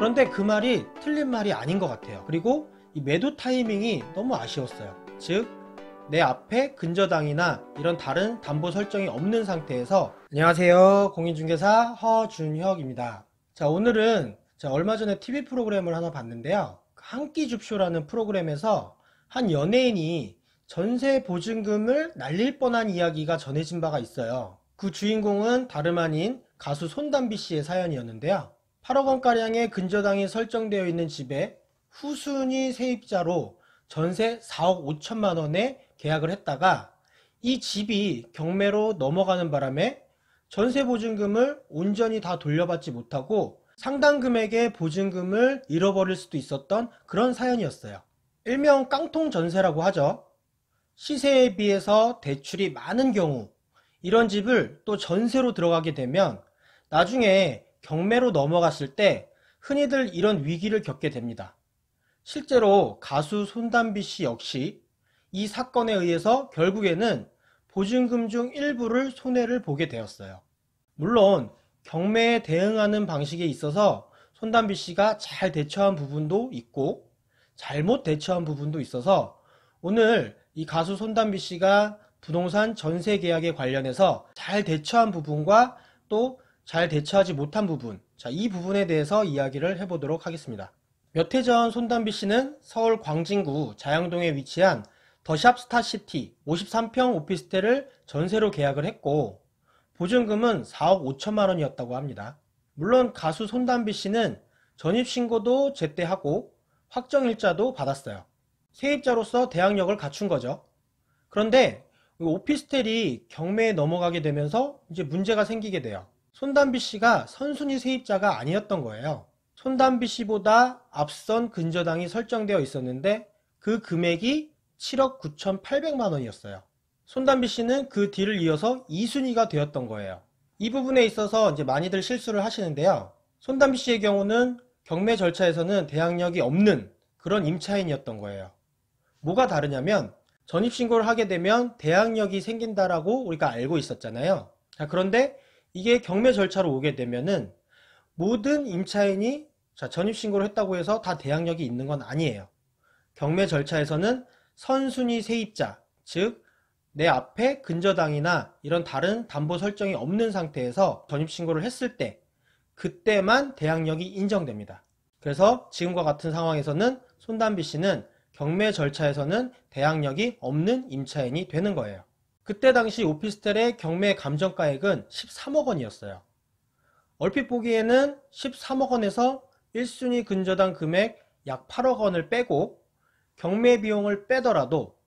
그런데 그 말이 틀린 말이 아닌 것 같아요. 그리고 이 매도 타이밍이 너무 아쉬웠어요. 즉, 내 앞에 근저당이나 이런 다른 담보 설정이 없는 상태에서. 안녕하세요, 공인중개사 허준혁입니다. 자, 오늘은 얼마 전에 TV 프로그램을 하나 봤는데요. 한 끼 줍쇼라는 프로그램에서 한 연예인이 전세 보증금을 날릴 뻔한 이야기가 전해진 바가 있어요. 그 주인공은 다름 아닌 가수 손담비 씨의 사연이었는데요. 8억 원가량의 근저당이 설정되어 있는 집에 후순위 세입자로 전세 4억 5천만 원에 계약을 했다가 이 집이 경매로 넘어가는 바람에 전세 보증금을 온전히 다 돌려받지 못하고 상당 금액의 보증금을 잃어버릴 수도 있었던 그런 사연이었어요. 일명 깡통 전세라고 하죠. 시세에 비해서 대출이 많은 경우 이런 집을 또 전세로 들어가게 되면 나중에 경매로 넘어갔을 때 흔히들 이런 위기를 겪게 됩니다. 실제로 가수 손담비 씨 역시 이 사건에 의해서 결국에는 보증금 중 일부를 손해를 보게 되었어요. 물론 경매에 대응하는 방식에 있어서 손담비 씨가 잘 대처한 부분도 있고 잘못 대처한 부분도 있어서 오늘 이 가수 손담비 씨가 부동산 전세 계약에 관련해서 잘 대처한 부분과 또 잘 대처하지 못한 부분, 이 부분에 대해서 이야기를 해보도록 하겠습니다. 몇 해 전 손담비 씨는 서울 광진구 자양동에 위치한 더샵 스타시티 53평 오피스텔을 전세로 계약을 했고 보증금은 4억 5천만 원이었다고 합니다. 물론 가수 손담비 씨는 전입신고도 제때 하고 확정일자도 받았어요. 세입자로서 대항력을 갖춘 거죠. 그런데 오피스텔이 경매에 넘어가게 되면서 이제 문제가 생기게 돼요. 손담비 씨가 선순위 세입자가 아니었던 거예요. 손담비 씨보다 앞선 근저당이 설정되어 있었는데 그 금액이 7억 9,800만 원이었어요. 손담비 씨는 그 뒤를 이어서 2순위가 되었던 거예요. 이 부분에 있어서 이제 많이들 실수를 하시는데요. 손담비 씨의 경우는 경매 절차에서는 대항력이 없는 그런 임차인이었던 거예요. 뭐가 다르냐면 전입신고를 하게 되면 대항력이 생긴다라고 우리가 알고 있었잖아요. 자, 그런데 이게 경매 절차로 오게 되면은 모든 임차인이 전입신고를 했다고 해서 다 대항력이 있는 건 아니에요. 경매 절차에서는 선순위 세입자, 즉 내 앞에 근저당이나 이런 다른 담보 설정이 없는 상태에서 전입신고를 했을 때 그때만 대항력이 인정됩니다. 그래서 지금과 같은 상황에서는 손담비 씨는 경매 절차에서는 대항력이 없는 임차인이 되는 거예요. 그때 당시 오피스텔의 경매 감정가액은 13억 원이었어요. 얼핏 보기에는 13억 원에서 1순위 근저당 금액 약 8억 원을 빼고 경매 비용을 빼더라도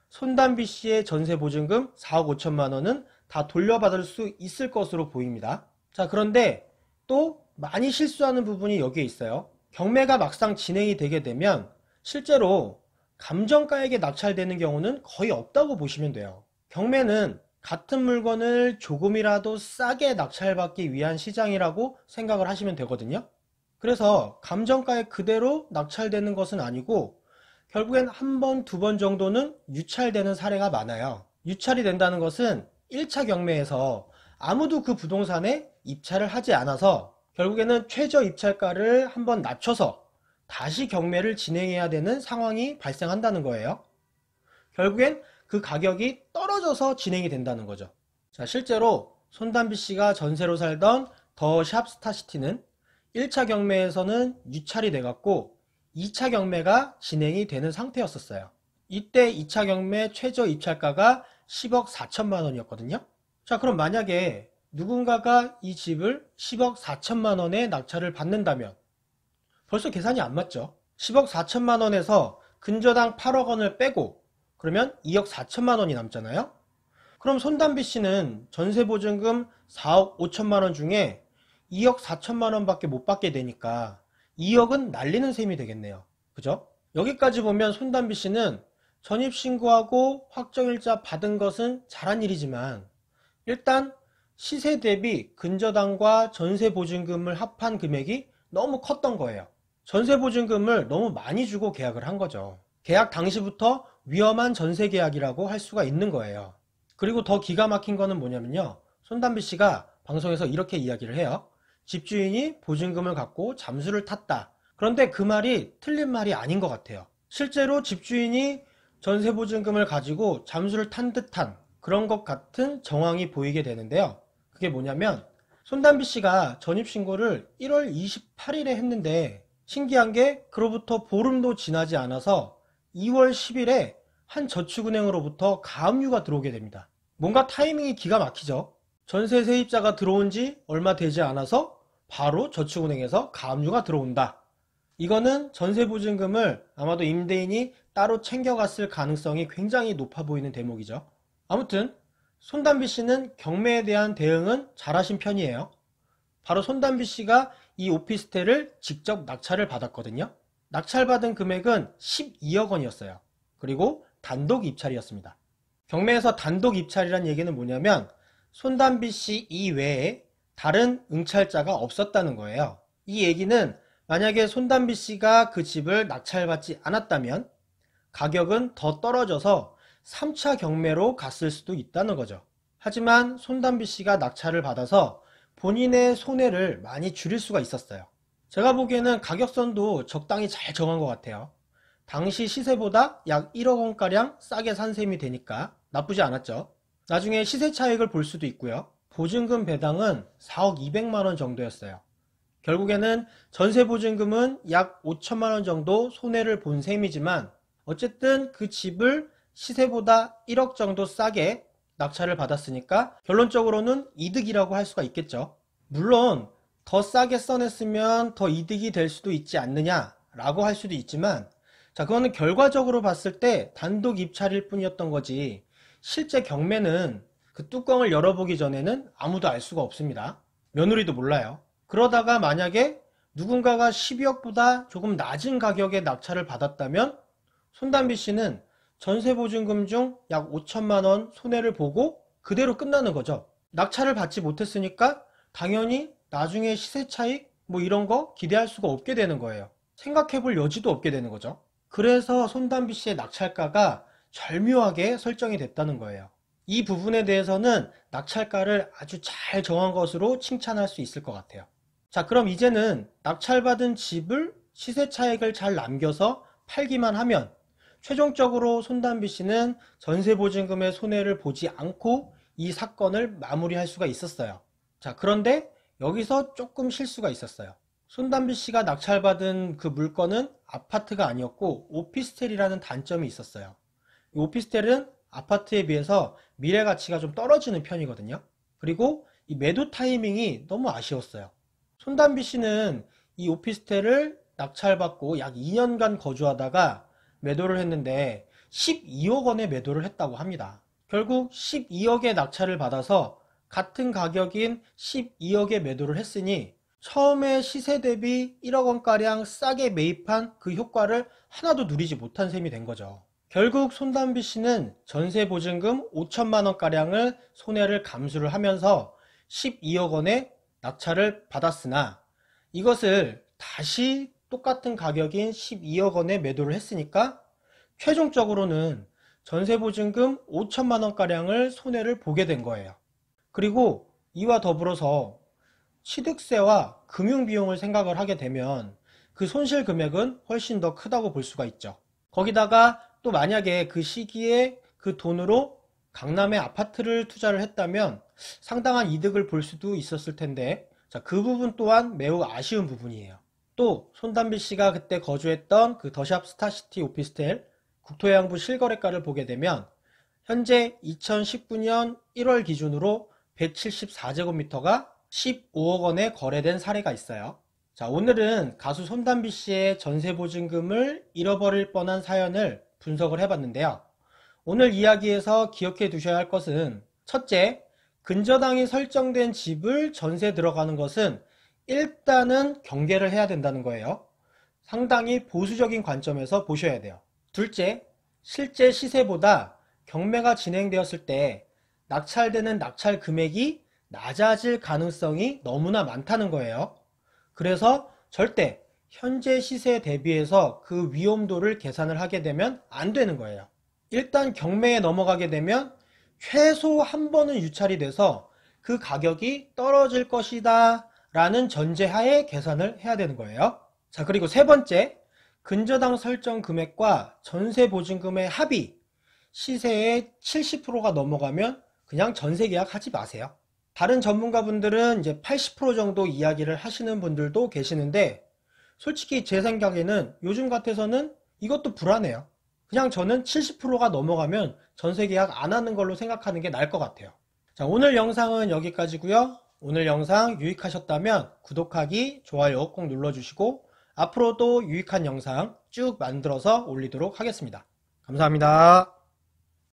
손담비 씨의 전세 보증금 4억 5천만 원은 다 돌려받을 수 있을 것으로 보입니다. 자, 그런데 또 많이 실수하는 부분이 여기에 있어요. 경매가 막상 진행이 되게 되면 실제로 감정가액에 낙찰되는 경우는 거의 없다고 보시면 돼요. 경매는 같은 물건을 조금이라도 싸게 낙찰받기 위한 시장이라고 생각을 하시면 되거든요. 그래서 감정가액 그대로 낙찰되는 것은 아니고 결국엔 한 번, 두 번 정도는 유찰되는 사례가 많아요. 유찰이 된다는 것은 1차 경매에서 아무도 그 부동산에 입찰을 하지 않아서 결국에는 최저 입찰가를 한번 낮춰서 다시 경매를 진행해야 되는 상황이 발생한다는 거예요. 결국엔 그 가격이 떨어져서 진행이 된다는 거죠. 자, 실제로 손담비 씨가 전세로 살던 더샵 스타시티는 1차 경매에서는 유찰이 돼갖고 2차 경매가 진행이 되는 상태였었어요. 이때 2차 경매 최저 입찰가가 10억 4천만 원이었거든요. 자, 그럼 만약에 누군가가 이 집을 10억 4천만 원에 낙찰을 받는다면 벌써 계산이 안 맞죠. 10억 4천만 원에서 근저당 8억 원을 빼고 그러면 2억 4천만 원이 남잖아요. 그럼 손담비 씨는 전세보증금 4억 5천만 원 중에 2억 4천만 원밖에 못 받게 되니까 2억은 날리는 셈이 되겠네요. 그죠? 여기까지 보면 손담비 씨는 전입신고하고 확정일자 받은 것은 잘한 일이지만 일단 시세 대비 근저당과 전세보증금을 합한 금액이 너무 컸던 거예요. 전세보증금을 너무 많이 주고 계약을 한 거죠. 계약 당시부터 위험한 전세계약이라고 할 수가 있는 거예요. 그리고 더 기가 막힌 거는 뭐냐면요. 손담비 씨가 방송에서 이렇게 이야기를 해요. 집주인이 보증금을 갖고 잠수를 탔다. 그런데 그 말이 틀린 말이 아닌 것 같아요. 실제로 집주인이 전세보증금을 가지고 잠수를 탄 듯한 그런 것 같은 정황이 보이게 되는데요. 그게 뭐냐면 손담비 씨가 전입신고를 1월 28일에 했는데 신기한 게 그로부터 보름도 지나지 않아서 2월 10일에 한 저축은행으로부터 가압류가 들어오게 됩니다. 뭔가 타이밍이 기가 막히죠. 전세 세입자가 들어온 지 얼마 되지 않아서 바로 저축은행에서 가압류가 들어온다. 이거는 전세보증금을 아마도 임대인이 따로 챙겨갔을 가능성이 굉장히 높아 보이는 대목이죠. 아무튼 손담비 씨는 경매에 대한 대응은 잘하신 편이에요. 바로 손담비 씨가 이 오피스텔을 직접 낙찰을 받았거든요. 낙찰받은 금액은 12억 원이었어요. 그리고 단독 입찰이었습니다. 경매에서 단독 입찰이란 얘기는 뭐냐면 손담비 씨 이외에 다른 응찰자가 없었다는 거예요. 이 얘기는 만약에 손담비 씨가 그 집을 낙찰받지 않았다면 가격은 더 떨어져서 3차 경매로 갔을 수도 있다는 거죠. 하지만 손담비 씨가 낙찰을 받아서 본인의 손해를 많이 줄일 수가 있었어요. 제가 보기에는 가격선도 적당히 잘 정한 것 같아요. 당시 시세보다 약 1억 원가량 싸게 산 셈이 되니까 나쁘지 않았죠. 나중에 시세 차익을 볼 수도 있고요. 보증금 배당은 4억 2백만 원 정도였어요. 결국에는 전세보증금은 약 5천만 원 정도 손해를 본 셈이지만 어쨌든 그 집을 시세보다 1억 정도 싸게 낙찰을 받았으니까 결론적으로는 이득이라고 할 수가 있겠죠. 물론 더 싸게 써냈으면 더 이득이 될 수도 있지 않느냐라고 할 수도 있지만 자, 그거는 결과적으로 봤을 때 단독 입찰일 뿐이었던 거지 실제 경매는 그 뚜껑을 열어보기 전에는 아무도 알 수가 없습니다. 며느리도 몰라요. 그러다가 만약에 누군가가 12억보다 조금 낮은 가격에 낙찰을 받았다면 손담비 씨는 전세보증금 중 약 5천만 원 손해를 보고 그대로 끝나는 거죠. 낙찰을 받지 못했으니까 당연히 나중에 시세 차익 뭐 이런 거 기대할 수가 없게 되는 거예요. 생각해 볼 여지도 없게 되는 거죠. 그래서 손담비 씨의 낙찰가가 절묘하게 설정이 됐다는 거예요. 이 부분에 대해서는 낙찰가를 아주 잘 정한 것으로 칭찬할 수 있을 것 같아요. 자, 그럼 이제는 낙찰받은 집을 시세 차익을 잘 남겨서 팔기만 하면 최종적으로 손담비 씨는 전세보증금의 손해를 보지 않고 이 사건을 마무리할 수가 있었어요. 자, 그런데 여기서 조금 실수가 있었어요. 손담비 씨가 낙찰받은 그 물건은 아파트가 아니었고 오피스텔이라는 단점이 있었어요. 이 오피스텔은 아파트에 비해서 미래 가치가 좀 떨어지는 편이거든요. 그리고 이 매도 타이밍이 너무 아쉬웠어요. 손담비 씨는 이 오피스텔을 낙찰받고 약 2년간 거주하다가 매도를 했는데 12억 원에 매도를 했다고 합니다. 결국 12억의 낙찰을 받아서 같은 가격인 12억에 매도를 했으니 처음에 시세 대비 1억 원가량 싸게 매입한 그 효과를 하나도 누리지 못한 셈이 된 거죠. 결국 손담비 씨는 전세보증금 5천만 원가량을 손해를 감수를 하면서 12억 원의 낙찰을 받았으나 이것을 다시 똑같은 가격인 12억 원에 매도를 했으니까 최종적으로는 전세보증금 5천만 원가량을 손해를 보게 된 거예요. 그리고 이와 더불어서 취득세와 금융비용을 생각을 하게 되면 그 손실 금액은 훨씬 더 크다고 볼 수가 있죠. 거기다가 또 만약에 그 시기에 그 돈으로 강남에 아파트를 투자를 했다면 상당한 이득을 볼 수도 있었을 텐데 자, 그 부분 또한 매우 아쉬운 부분이에요. 또 손담비 씨가 그때 거주했던 그 더샵 스타시티 오피스텔 국토해양부 실거래가를 보게 되면 현재 2019년 1월 기준으로 174제곱미터가 15억 원에 거래된 사례가 있어요. 자, 오늘은 가수 손담비 씨의 전세보증금을 잃어버릴 뻔한 사연을 분석을 해봤는데요. 오늘 이야기에서 기억해 두셔야 할 것은 첫째, 근저당이 설정된 집을 전세 들어가는 것은 일단은 경계를 해야 된다는 거예요. 상당히 보수적인 관점에서 보셔야 돼요. 둘째, 실제 시세보다 경매가 진행되었을 때 낙찰되는 낙찰 금액이 낮아질 가능성이 너무나 많다는 거예요. 그래서 절대 현재 시세에 대비해서 그 위험도를 계산을 하게 되면 안 되는 거예요. 일단 경매에 넘어가게 되면 최소 한 번은 유찰이 돼서 그 가격이 떨어질 것이다 라는 전제하에 계산을 해야 되는 거예요. 자, 그리고 세 번째, 근저당 설정 금액과 전세 보증금의 합의, 시세의 70%가 넘어가면 그냥 전세 계약 하지 마세요. 다른 전문가분들은 이제 80% 정도 이야기를 하시는 분들도 계시는데, 솔직히 제 생각에는 요즘 같아서는 이것도 불안해요. 그냥 저는 70%가 넘어가면 전세 계약 안 하는 걸로 생각하는 게 나을 것 같아요. 자, 오늘 영상은 여기까지고요. 오늘 영상 유익하셨다면 구독하기, 좋아요 꼭 눌러주시고 앞으로도 유익한 영상 쭉 만들어서 올리도록 하겠습니다. 감사합니다.